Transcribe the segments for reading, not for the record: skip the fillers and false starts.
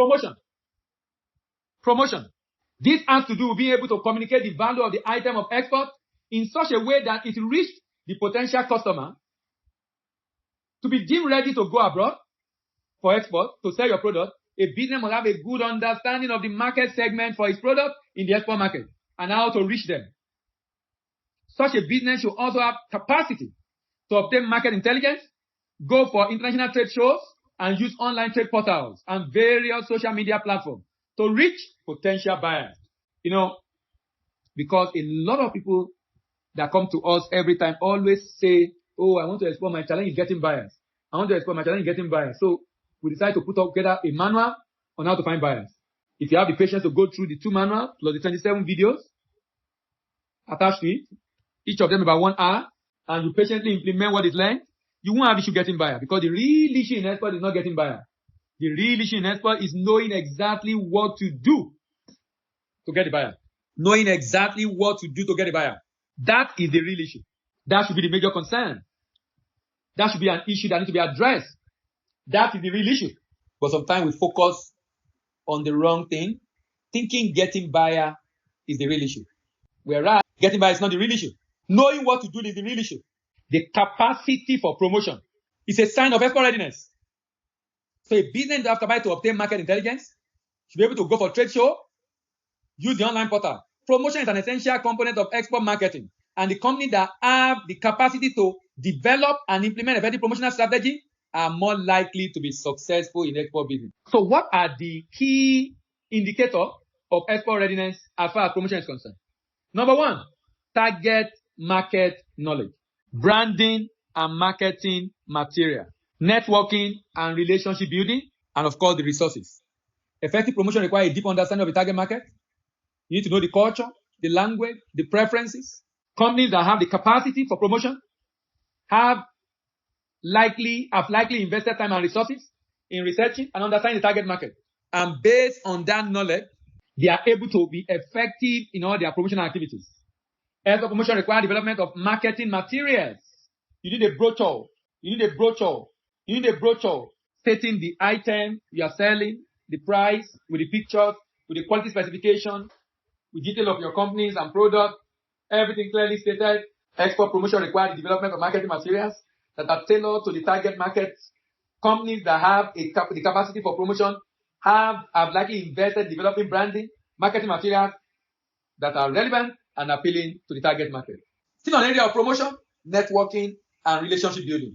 Promotion. Promotion. This has to do with being able to communicate the value of the item of export in such a way that it reaches the potential customer to be deemed ready to go abroad for export, to sell your product. A business must have a good understanding of the market segment for its product in the export market and how to reach them. Such a business should also have capacity to obtain market intelligence, go for international trade shows, and use online trade portals and various social media platforms to reach potential buyers. Because a lot of people that come to us every time always say, oh, I want to explore my challenge in getting buyers. I want to explore my challenge in getting buyers. So we decide to put together a manual on how to find buyers. If you have the patience to go through the 2 manuals plus the 27 videos attached to it, each of them about 1 hour, and you patiently implement what is learned, you won't have issue getting buyer, because the real issue in export is not getting buyer. The real issue in export is knowing exactly what to do to get the buyer. Knowing exactly what to do to get the buyer. That is the real issue. That should be the major concern. That should be an issue that needs to be addressed. That is the real issue. But sometimes we focus on the wrong thing, thinking getting buyer is the real issue. Whereas getting buyer is not the real issue. Knowing what to do is the real issue. The capacity for promotion is a sign of export readiness. So a business that has capacity to obtain market intelligence should be able to go for trade show, use the online portal. Promotion is an essential component of export marketing. And the companies that have the capacity to develop and implement a effective promotional strategy are more likely to be successful in export business. So what are the key indicators of export readiness as far as promotion is concerned? Number 1, target market knowledge, branding and marketing material, networking and relationship building, and of course the resources. Effective promotion requires a deep understanding of the target market. You need to know the culture, the language, the preferences. Companies that have the capacity for promotion have likely invested time and resources in researching and understanding the target market. And based on that knowledge, they are able to be effective in all their promotional activities. Export promotion requires development of marketing materials. You need a brochure. You need a brochure. You need a brochure stating the item you are selling, the price, with the pictures, with the quality specification, with detail of your companies and product, everything clearly stated. Export promotion requires the development of marketing materials that are tailored to the target market. Companies that have the capacity for promotion have likely invested in developing branding, marketing materials that are relevant and appealing to the target market. Still on the area of promotion, networking and relationship building.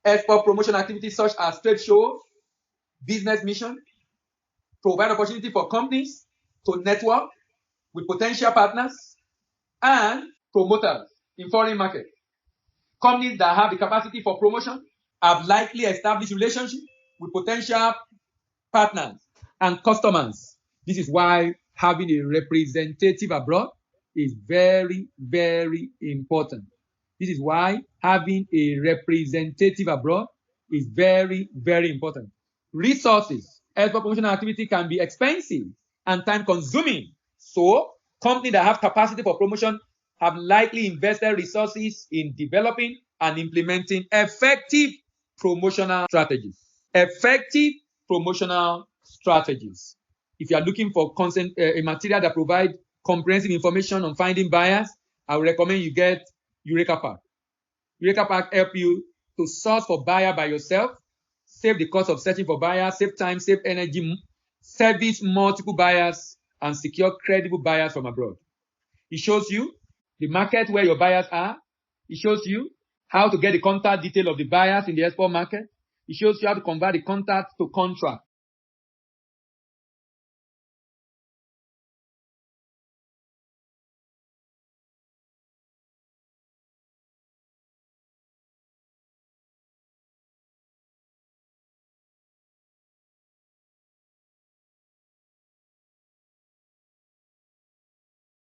Export promotion activities such as trade shows, business mission, provide opportunity for companies to network with potential partners and promoters in foreign markets. Companies that have the capacity for promotion have likely established relationships with potential partners and customers. This is why having a representative abroad is very, very important. This is why having a representative abroad is very, very important. Resources. Export promotion activity can be expensive and time-consuming. So, companies that have capacity for promotion have likely invested resources in developing and implementing effective promotional strategies. Effective promotional strategies. If you are looking for a material that provides comprehensive information on finding buyers, I would recommend you get Eureka Pack. Eureka Pack helps you to source for buyer by yourself, save the cost of searching for buyers, save time, save energy, service multiple buyers, and secure credible buyers from abroad. It shows you the market where your buyers are. It shows you how to get the contact detail of the buyers in the export market. It shows you how to convert the contact to contract.